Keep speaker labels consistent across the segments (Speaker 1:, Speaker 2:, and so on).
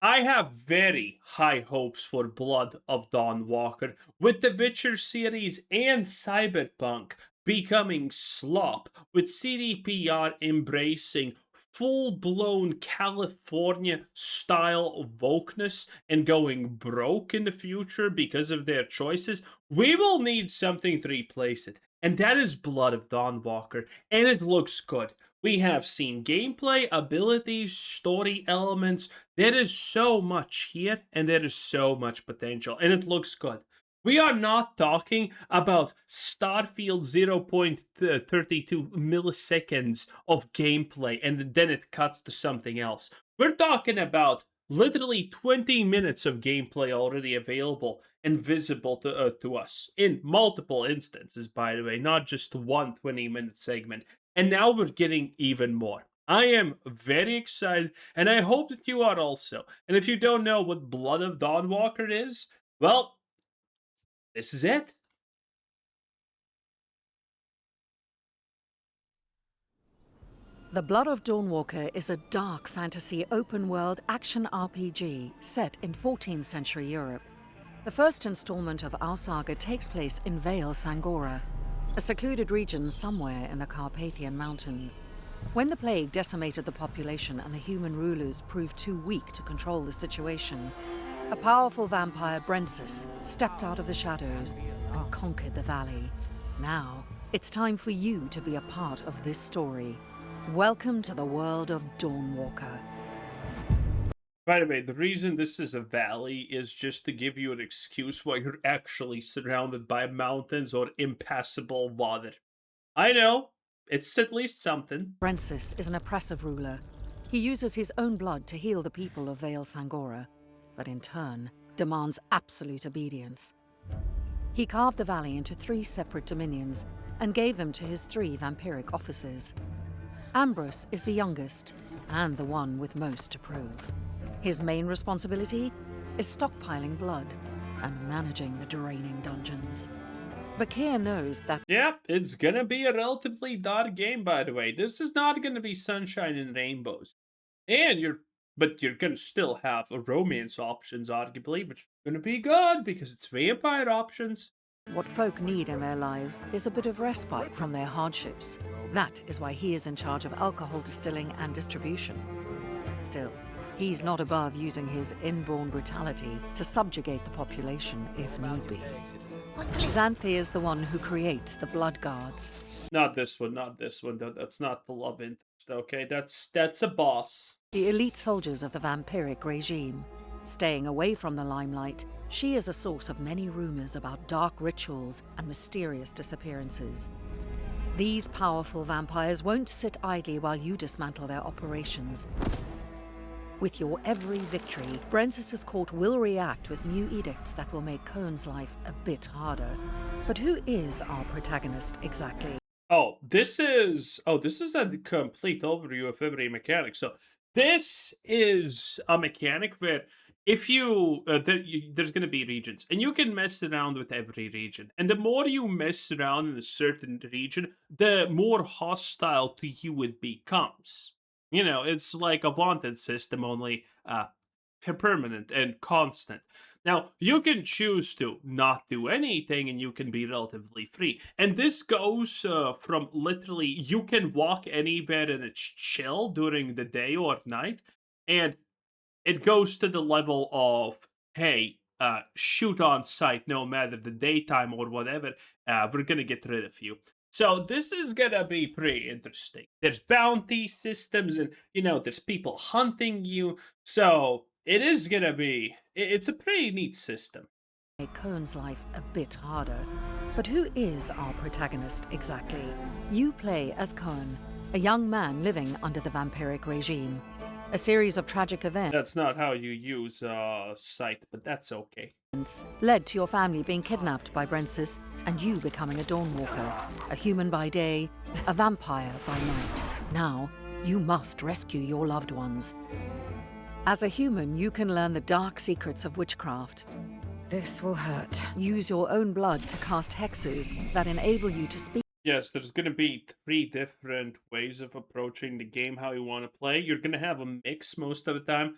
Speaker 1: I have very high hopes for Blood of Dawnwalker, with the Witcher series and cyberpunk becoming slop, with CDPR embracing full-blown California-style wokeness and going broke in the future because of their choices. We will need something to replace it, and that is Blood of Dawnwalker, and it looks good. We have seen gameplay, abilities, story elements. There is so much here, and there is so much potential, and it looks good. We are not talking about Starfield 0.32 milliseconds of gameplay, and then it cuts to something else. We're talking about literally 20 minutes of gameplay already available and visible to us in multiple instances, by the way, not just one 20-minute segment. And now we're getting even more. I am very excited, and I hope that you are also. And if you don't know what Blood of Dawnwalker is, well, this is it.
Speaker 2: The Blood of Dawnwalker is a dark fantasy open-world action RPG set in 14th century Europe. The first installment of our saga takes place in Vale Sangora, a secluded region somewhere in the Carpathian Mountains. When the plague decimated the population and the human rulers proved too weak to control the situation, a powerful vampire, Brensis, stepped out of the shadows and conquered the valley. Now, it's time for you to be a part of this story. Welcome to the world of Dawnwalker.
Speaker 1: By the way, the reason this is a valley is just to give you an excuse why you're actually surrounded by mountains or impassable water. I know, it's at least something.
Speaker 2: Brensis is an oppressive ruler. He uses his own blood to heal the people of Vale Sangora, but in turn demands absolute obedience. He carved the valley into 3 separate dominions and gave them to his 3 vampiric officers. Ambrose is the youngest, and the one with most to prove. His main responsibility is stockpiling blood and managing the draining dungeons. Bakir knows that...
Speaker 1: Yep, it's gonna be a relatively dark game, by the way. This is not gonna be sunshine and rainbows. And but you're gonna still have a romance options, arguably, which is gonna be good because it's vampire options.
Speaker 2: what folk need in their lives is a bit of respite from their hardships. That is why he is in charge of alcohol distilling and distribution. Still, he's not above using his inborn brutality to subjugate the population if need be. Xanthi is the one who creates the Blood Guards.
Speaker 1: Not this one, not this one. That's not the love interest, okay? That's a boss.
Speaker 2: The elite soldiers of the Vampiric regime. Staying away from the limelight, she is a source of many rumors about dark rituals and mysterious disappearances. These powerful vampires won't sit idly while you dismantle their operations. With your every victory, Brensis' court will react with new edicts that will make Coen's life a bit harder. But who is our protagonist exactly?
Speaker 1: This is a complete overview of every mechanic. So this is a mechanic where if there's going to be regions, and you can mess around with every region. And the more you mess around in a certain region, the more hostile to you it becomes. You know, it's like a wanted system, only permanent and constant. Now, you can choose to not do anything and you can be relatively free. And this goes from literally, you can walk anywhere and it's chill during the day or night. And it goes to the level of, hey, shoot on sight no matter the daytime or whatever, we're going to get rid of you. So this is gonna be pretty interesting. There's bounty systems and, there's people hunting you. So it is gonna be, it's a pretty neat system.
Speaker 2: Make Coen's life a bit harder. But who is our protagonist exactly? You play as Coen, a young man living under the vampiric regime. A series of tragic events.
Speaker 1: That's not how you use sight, but that's okay.
Speaker 2: Led to your family being kidnapped by Brensis and you becoming a Dawnwalker, a human by day, a vampire by night. Now, you must rescue your loved ones. As a human, you can learn the dark secrets of witchcraft. This will hurt. Use your own blood to cast hexes that enable you to speak.
Speaker 1: Yes, there's going to be 3 different ways of approaching the game, how you want to play. You're going to have a mix most of the time.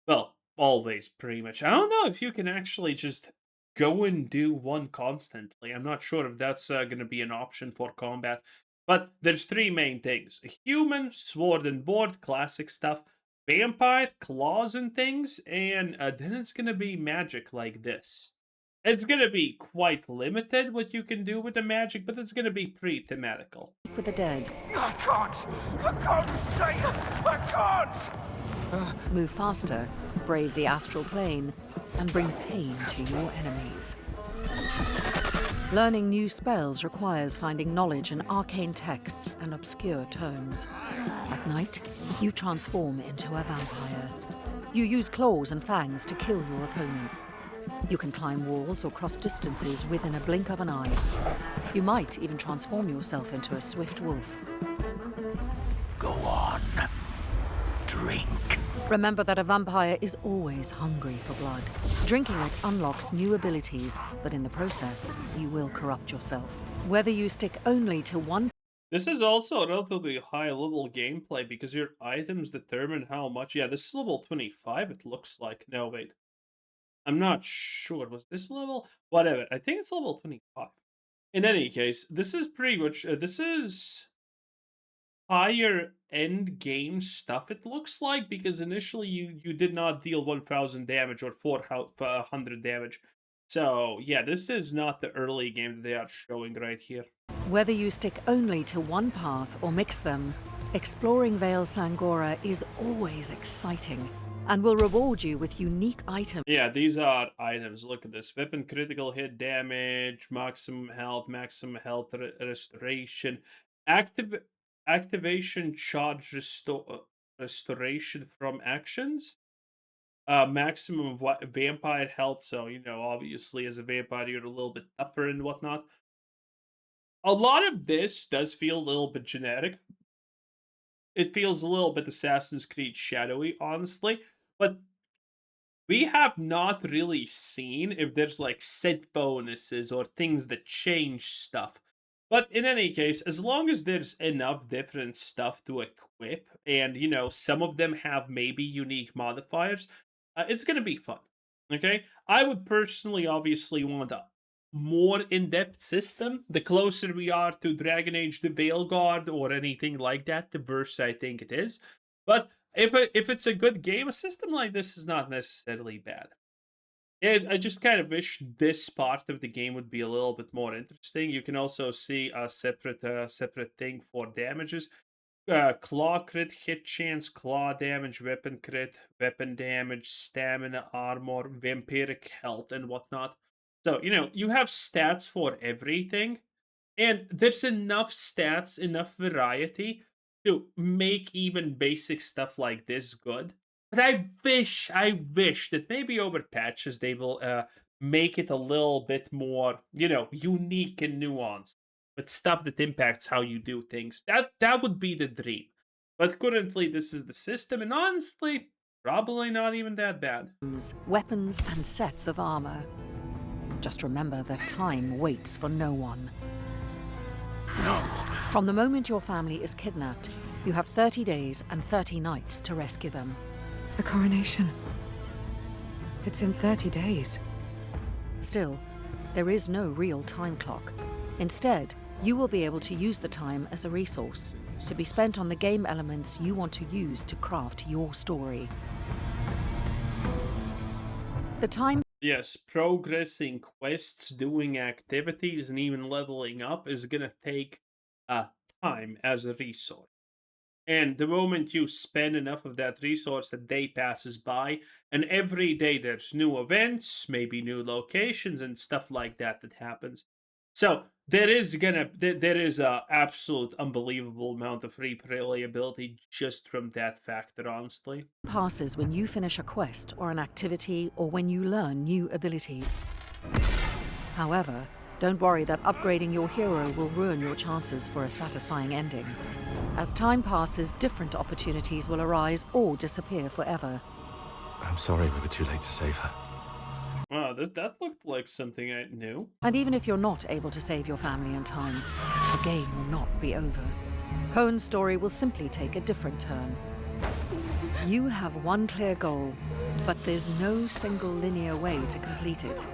Speaker 1: Well, always, pretty much. I don't know if you can actually just go and do one constantly. I'm not sure if that's going to be an option for combat. But there's three main things: a human, sword and board, classic stuff, vampire, claws and things, and then it's going to be magic like this. It's going to be quite limited what you can do with the magic, but it's going to be pretty thematical.
Speaker 2: With the dead,
Speaker 3: I can't! For God's sake, I can't!
Speaker 2: move faster, brave the astral plane, and bring pain to your enemies. Learning new spells requires finding knowledge in arcane texts and obscure tomes. At night, you transform into a vampire. You use claws and fangs to kill your opponents. You can climb walls or cross distances within a blink of an eye. You might even transform yourself into a swift wolf.
Speaker 3: Go on. Drink.
Speaker 2: Remember that a vampire is always hungry for blood. Drinking it unlocks new abilities, but in the process, you will corrupt yourself. Whether you stick only to one
Speaker 1: This is also a relatively high level gameplay because your items determine how much. Yeah, this is level 25, it looks like. No, wait. I'm not sure. Was this level? Whatever. I think it's level 25. In any case, this is pretty much. This is higher end game stuff, it looks like, because initially you did not deal 1000 damage or 400 damage. So, yeah, this is not the early game that they are showing right here.
Speaker 2: Whether you stick only to one path or mix them, exploring Vale Sangora is always exciting and will reward you with unique items.
Speaker 1: Yeah, these are items. Look at this. Weapon critical hit damage, maximum health restoration, activation charge restoration from actions, maximum vampire health. So, obviously as a vampire, you're a little bit tougher and whatnot. A lot of this does feel a little bit generic. It feels a little bit Assassin's Creed shadowy, honestly. But we have not really seen if there's like set bonuses or things that change stuff. But in any case, as long as there's enough different stuff to equip, and some of them have maybe unique modifiers, it's gonna be fun. Okay, I would personally, obviously, want a more in-depth system. The closer we are to Dragon Age the Veilguard or anything like that, the worse I think it is. But if it's a good game, a system like this is not necessarily bad. I just kind of wish this part of the game would be a little bit more interesting. You can also see a separate thing for damages. Claw crit, hit chance, claw damage, weapon crit, weapon damage, stamina, armor, vampiric health, and whatnot. So, you have stats for everything. And there's enough stats, enough variety to make even basic stuff like this good. But I wish that maybe over patches they will make it a little bit more, unique and nuanced, with stuff that impacts how you do things. That would be the dream. But currently, this is the system, and honestly, probably not even that bad.
Speaker 2: Weapons and sets of armor. Just remember that time waits for no one.
Speaker 3: No.
Speaker 2: From the moment your family is kidnapped, you have 30 days and 30 nights to rescue them.
Speaker 4: The coronation. It's in 30 days.
Speaker 2: Still, there is no real time clock. Instead, you will be able to use the time as a resource, to be spent on the game elements you want to use to craft your story. The time...
Speaker 1: Yes, progressing quests, doing activities, and even leveling up is going to take time as a resource. And the moment you spend enough of that resource, a day passes by, and every day there's new events, maybe new locations, and stuff like that happens. So there is a absolute unbelievable amount of replayability just from that factor, honestly.
Speaker 2: passes when you finish a quest or an activity or when you learn new abilities. However, don't worry that upgrading your hero will ruin your chances for a satisfying ending. As time passes, different opportunities will arise or disappear forever.
Speaker 5: I'm sorry we were too late to save her.
Speaker 1: Wow, that looked like something I knew.
Speaker 2: And even if you're not able to save your family in time, the game will not be over. Coen's story will simply take a different turn. You have one clear goal: but there's no single linear way to complete it.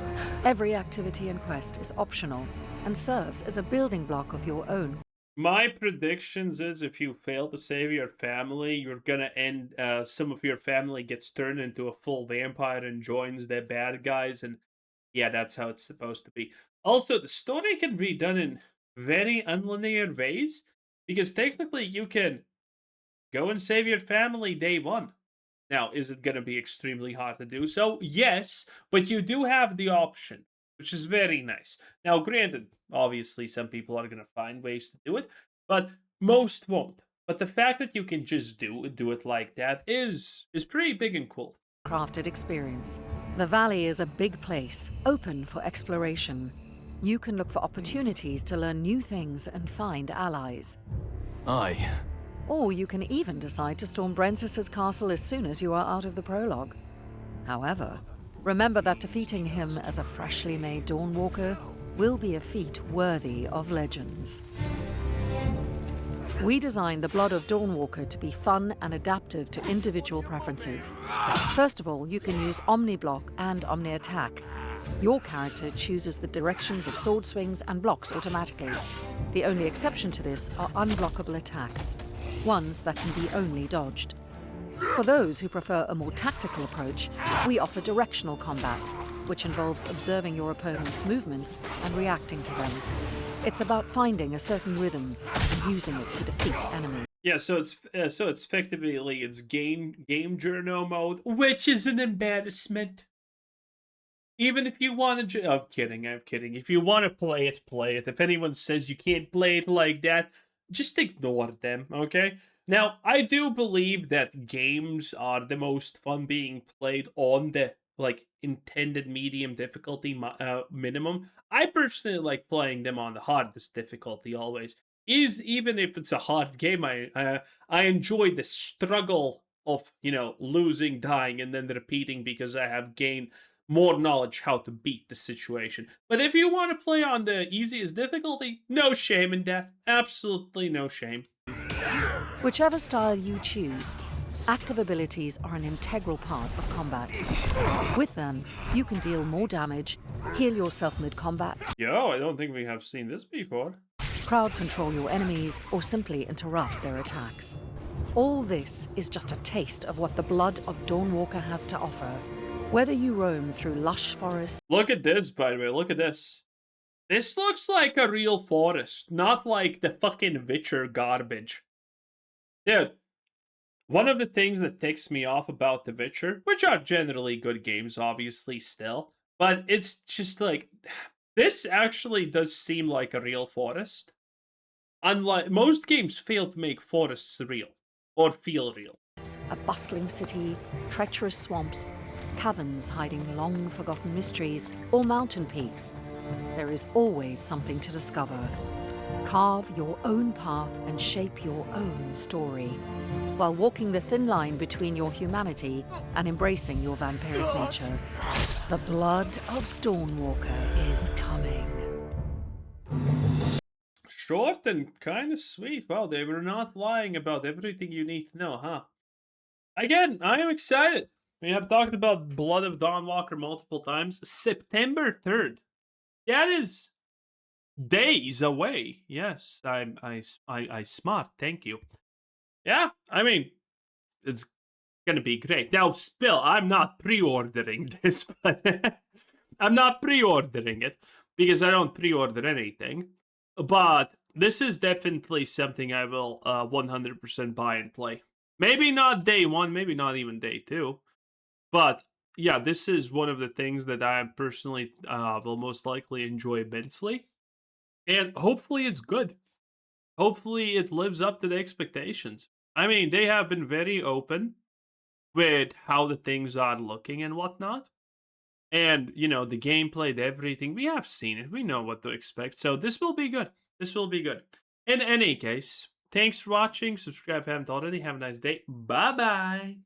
Speaker 2: Every activity and quest is optional and serves as a building block of your own.
Speaker 1: My predictions is if you fail to save your family, you're gonna end. Some of your family gets turned into a full vampire and joins the bad guys, and yeah, that's how it's supposed to be. Also, the story can be done in very unlinear ways because technically you can go and save your family day one. Now, is it going to be extremely hard to do so? Yes, but you do have the option, which is very nice. Now, granted, obviously some people are going to find ways to do it, but most won't. But the fact that you can just do it like that is pretty big and cool.
Speaker 2: Crafted experience. The valley is a big place, open for exploration. You can look for opportunities to learn new things and find allies.
Speaker 5: Aye.
Speaker 2: Or you can even decide to storm Brensis's castle as soon as you are out of the prologue. However, remember that defeating him as a freshly made Dawnwalker will be a feat worthy of legends. We designed the Blood of Dawnwalker to be fun and adaptive to individual preferences. First of all, you can use Omni-Block and Omni-Attack. Your character chooses the directions of sword swings and blocks automatically. The only exception to this are unblockable attacks, ones that can be only dodged. For those who prefer a more tactical approach, we offer directional combat, which involves observing your opponent's movements and reacting to them. It's about finding a certain rhythm and using it to defeat enemies.
Speaker 1: Yeah, so it's effectively it's game journal mode, which is an embarrassment. Even if you want to, I'm kidding. If you want to play it, play it. If anyone says you can't play it like that, just ignore them, okay? Now, I do believe that games are the most fun being played on the intended medium difficulty minimum. I personally like playing them on the hardest difficulty always. Even if it's a hard game, I enjoy the struggle of losing, dying, and then repeating because I have gained more knowledge how to beat the situation. But if you want to play on the easiest difficulty, no shame in that. Absolutely no shame.
Speaker 2: Whichever style you choose, active abilities are an integral part of combat. With them, you can deal more damage, heal yourself mid-combat,
Speaker 1: Yo, I don't think we have seen this before.
Speaker 2: crowd control your enemies, or simply interrupt their attacks. All this is just a taste of what the Blood of Dawnwalker has to offer. Whether you roam through lush forests...
Speaker 1: Look at this, by the way. Look at this. This looks like a real forest, not like the fucking Witcher garbage. Dude, one of the things that ticks me off about The Witcher, which are generally good games, obviously, still, but it's just like, this actually does seem like a real forest. Unlike, most games fail to make forests real, or feel real.
Speaker 2: A bustling city, treacherous swamps, caverns hiding long-forgotten mysteries, or mountain peaks. There is always something to discover. Carve your own path and shape your own story, while walking the thin line between your humanity and embracing your vampiric nature. The Blood of Dawnwalker is coming.
Speaker 1: Short and kind of sweet. Wow, they were not lying about everything you need to know, huh? Again, I am excited. We have talked about Blood of Dawnwalker multiple times. September 3rd. That is days away. Yes, I smart. Thank you. Yeah, I mean, it's gonna be great. Now, still, I'm not pre-ordering this, but I'm not pre-ordering it because I don't pre-order anything. But this is definitely something I will 100% buy and play. Maybe not day one, maybe not even day two. But yeah, this is one of the things that I personally will most likely enjoy immensely. And hopefully it's good. Hopefully it lives up to the expectations. I mean, they have been very open with how the things are looking and whatnot. And, the gameplay, everything, we have seen it. We know what to expect. So this will be good. This will be good. In any case, thanks for watching. Subscribe if you haven't already. Have a nice day. Bye-bye.